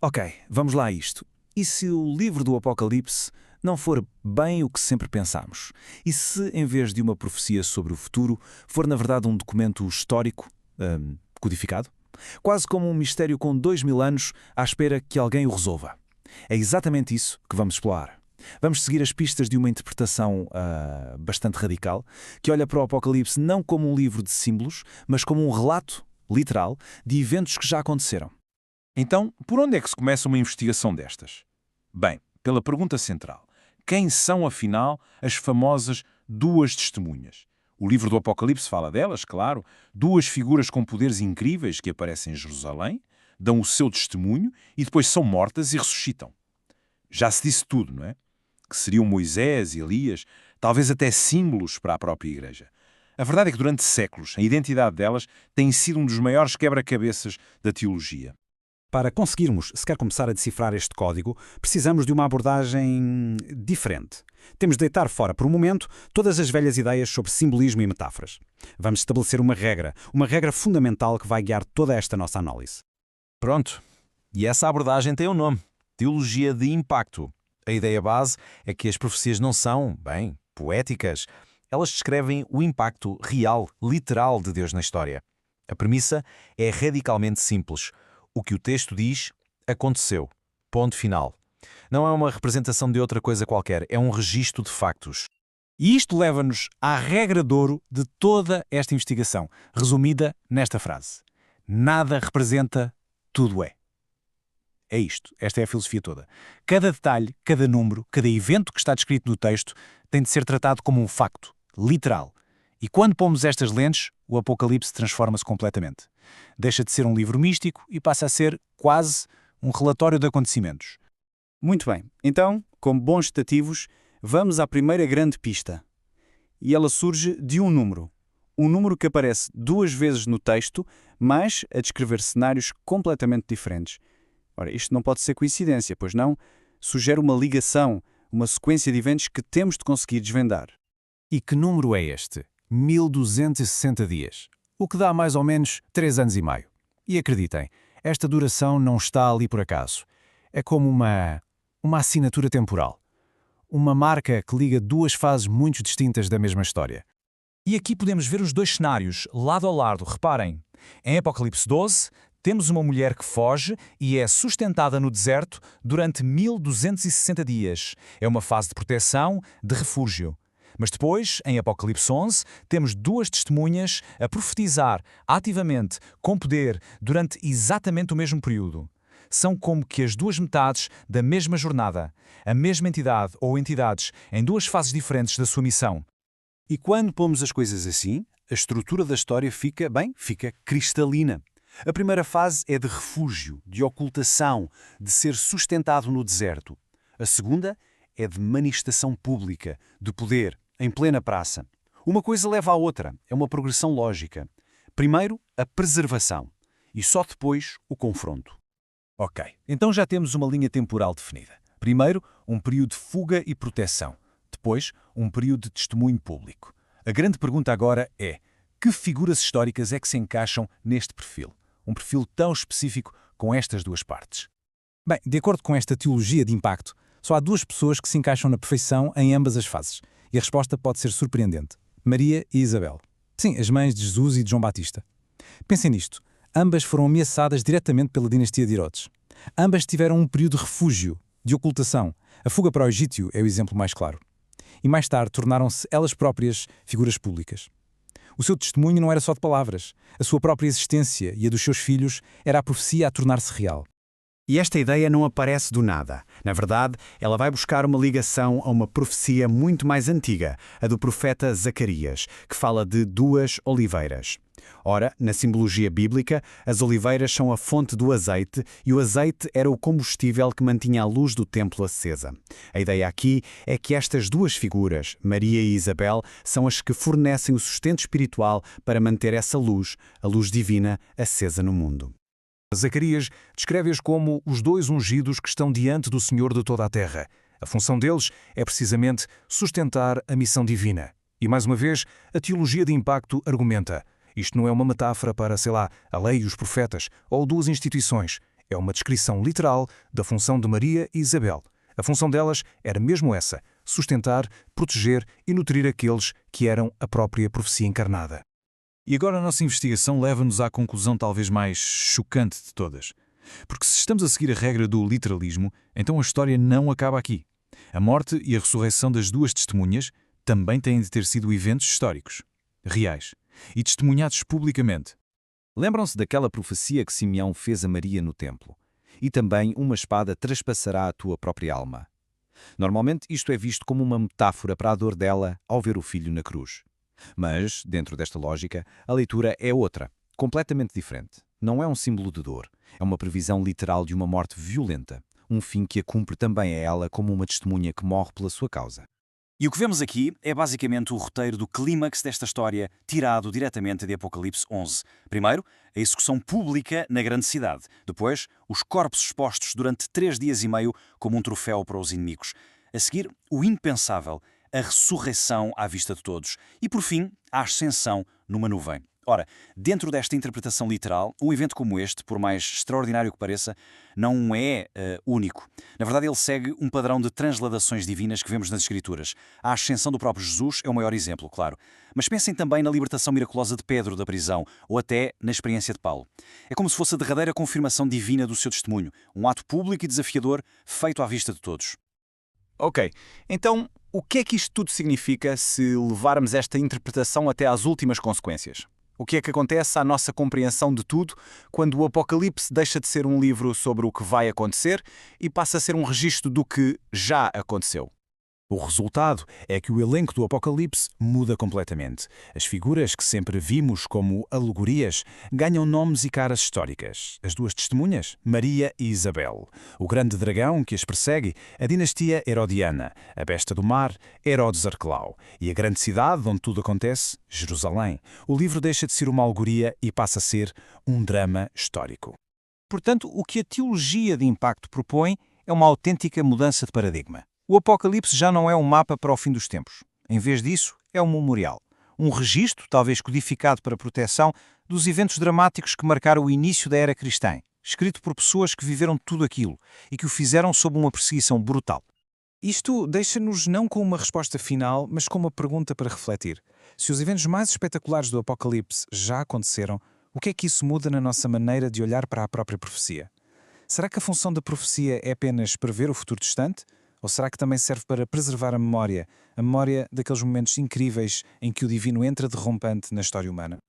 Ok, vamos lá a isto. E se o livro do Apocalipse não for bem o que sempre pensámos? E se, em vez de uma profecia sobre o futuro, for na verdade um documento histórico, codificado? Quase como um mistério com 2000 anos à espera que alguém o resolva. É exatamente isso que vamos explorar. Vamos seguir as pistas de uma interpretação bastante radical, que olha para o Apocalipse não como um livro de símbolos, mas como um relato, literal, de eventos que já aconteceram. Então, por onde é que se começa uma investigação destas? Bem, pela pergunta central. Quem são, afinal, as famosas duas testemunhas? O livro do Apocalipse fala delas, claro, duas figuras com poderes incríveis que aparecem em Jerusalém, dão o seu testemunho e depois são mortas e ressuscitam. Já se disse tudo, não é? Que seriam Moisés e Elias, talvez até símbolos para a própria Igreja. A verdade é que durante séculos a identidade delas tem sido um dos maiores quebra-cabeças da teologia. Para conseguirmos sequer começar a decifrar este código, precisamos de uma abordagem diferente. Temos de deitar fora, por um momento, todas as velhas ideias sobre simbolismo e metáforas. Vamos estabelecer uma regra fundamental que vai guiar toda esta nossa análise. Pronto. E essa abordagem tem um nome: teologia de impacto. A ideia base é que as profecias não são, poéticas. Elas descrevem o impacto real, literal de Deus na história. A premissa é radicalmente simples. O que o texto diz, aconteceu. Ponto final. Não é uma representação de outra coisa qualquer, é um registro de factos. E isto leva-nos à regra de ouro de toda esta investigação, resumida nesta frase: nada representa, tudo é. É isto, esta é a filosofia toda. Cada detalhe, cada número, cada evento que está descrito no texto tem de ser tratado como um facto, literal. E quando pomos estas lentes, o Apocalipse transforma-se completamente. Deixa de ser um livro místico e passa a ser quase um relatório de acontecimentos. Muito bem, então, como bons estativos, vamos à primeira grande pista. E ela surge de um número. Um número que aparece duas vezes no texto, mas a descrever cenários completamente diferentes. Ora, isto não pode ser coincidência, pois não? Sugere uma ligação, uma sequência de eventos que temos de conseguir desvendar. E que número é este? 1260 dias. O que dá mais ou menos 3 anos e meio. E acreditem, esta duração não está ali por acaso. É como uma assinatura temporal. Uma marca que liga duas fases muito distintas da mesma história. E aqui podemos ver os dois cenários, lado a lado. Reparem, em Apocalipse 12, temos uma mulher que foge e é sustentada no deserto durante 1260 dias. É uma fase de proteção, de refúgio. Mas depois, em Apocalipse 11, temos duas testemunhas a profetizar ativamente, com poder, durante exatamente o mesmo período. São como que as duas metades da mesma jornada, a mesma entidade ou entidades em duas fases diferentes da sua missão. E quando pomos as coisas assim, a estrutura da história fica cristalina. A primeira fase é de refúgio, de ocultação, de ser sustentado no deserto. A segunda é de manifestação pública, de poder, em plena praça. Uma coisa leva à outra, é uma progressão lógica. Primeiro, a preservação e só depois o confronto. Ok, então já temos uma linha temporal definida. Primeiro, um período de fuga e proteção. Depois, um período de testemunho público. A grande pergunta agora é: que figuras históricas é que se encaixam neste perfil? Um perfil tão específico com estas duas partes. Bem, de acordo com esta teologia de impacto, só há duas pessoas que se encaixam na perfeição em ambas as fases. E a resposta pode ser surpreendente. Maria e Isabel. Sim, as mães de Jesus e de João Batista. Pensem nisto. Ambas foram ameaçadas diretamente pela dinastia de Herodes. Ambas tiveram um período de refúgio, de ocultação. A fuga para o Egito é o exemplo mais claro. E mais tarde tornaram-se elas próprias figuras públicas. O seu testemunho não era só de palavras. A sua própria existência e a dos seus filhos era a profecia a tornar-se real. E esta ideia não aparece do nada. Na verdade, ela vai buscar uma ligação a uma profecia muito mais antiga, a do profeta Zacarias, que fala de duas oliveiras. Ora, na simbologia bíblica, as oliveiras são a fonte do azeite e o azeite era o combustível que mantinha a luz do templo acesa. A ideia aqui é que estas duas figuras, Maria e Isabel, são as que fornecem o sustento espiritual para manter essa luz, a luz divina, acesa no mundo. Zacarias descreve-os como os dois ungidos que estão diante do Senhor de toda a terra. A função deles é precisamente sustentar a missão divina. E mais uma vez, a teologia de impacto argumenta: isto não é uma metáfora para, a lei e os profetas, ou duas instituições. É uma descrição literal da função de Maria e Isabel. A função delas era mesmo essa: sustentar, proteger e nutrir aqueles que eram a própria profecia encarnada. E agora a nossa investigação leva-nos à conclusão talvez mais chocante de todas. Porque se estamos a seguir a regra do literalismo, então a história não acaba aqui. A morte e a ressurreição das duas testemunhas também têm de ter sido eventos históricos, reais, e testemunhados publicamente. Lembram-se daquela profecia que Simeão fez a Maria no templo? E também uma espada traspassará a tua própria alma. Normalmente isto é visto como uma metáfora para a dor dela ao ver o filho na cruz. Mas, dentro desta lógica, a leitura é outra, completamente diferente. Não é um símbolo de dor, é uma previsão literal de uma morte violenta, um fim que a cumpre também a ela como uma testemunha que morre pela sua causa. E o que vemos aqui é basicamente o roteiro do clímax desta história, tirado diretamente de Apocalipse 11. Primeiro, a execução pública na grande cidade. Depois, os corpos expostos durante 3 dias e meio como um troféu para os inimigos. A seguir, o impensável, a ressurreição à vista de todos. E, por fim, a ascensão numa nuvem. Ora, dentro desta interpretação literal, um evento como este, por mais extraordinário que pareça, não é único. Na verdade, ele segue um padrão de transladações divinas que vemos nas Escrituras. A ascensão do próprio Jesus é o maior exemplo, claro. Mas pensem também na libertação miraculosa de Pedro da prisão, ou até na experiência de Paulo. É como se fosse a derradeira confirmação divina do seu testemunho, um ato público e desafiador feito à vista de todos. Ok, então o que é que isto tudo significa se levarmos esta interpretação até às últimas consequências? O que é que acontece à nossa compreensão de tudo quando o Apocalipse deixa de ser um livro sobre o que vai acontecer e passa a ser um registro do que já aconteceu? O resultado é que o elenco do Apocalipse muda completamente. As figuras que sempre vimos como alegorias ganham nomes e caras históricas. As duas testemunhas, Maria e Isabel. O grande dragão que as persegue, a dinastia herodiana. A besta do mar, Herodes Arquelau. E a grande cidade onde tudo acontece, Jerusalém. O livro deixa de ser uma alegoria e passa a ser um drama histórico. Portanto, o que a teologia de impacto propõe é uma autêntica mudança de paradigma. O Apocalipse já não é um mapa para o fim dos tempos. Em vez disso, é um memorial. Um registro, talvez codificado para proteção, dos eventos dramáticos que marcaram o início da era cristã, escrito por pessoas que viveram tudo aquilo e que o fizeram sob uma perseguição brutal. Isto deixa-nos não com uma resposta final, mas com uma pergunta para refletir. Se os eventos mais espetaculares do Apocalipse já aconteceram, o que é que isso muda na nossa maneira de olhar para a própria profecia? Será que a função da profecia é apenas prever o futuro distante? Ou será que também serve para preservar a memória daqueles momentos incríveis em que o divino entra derrompante na história humana?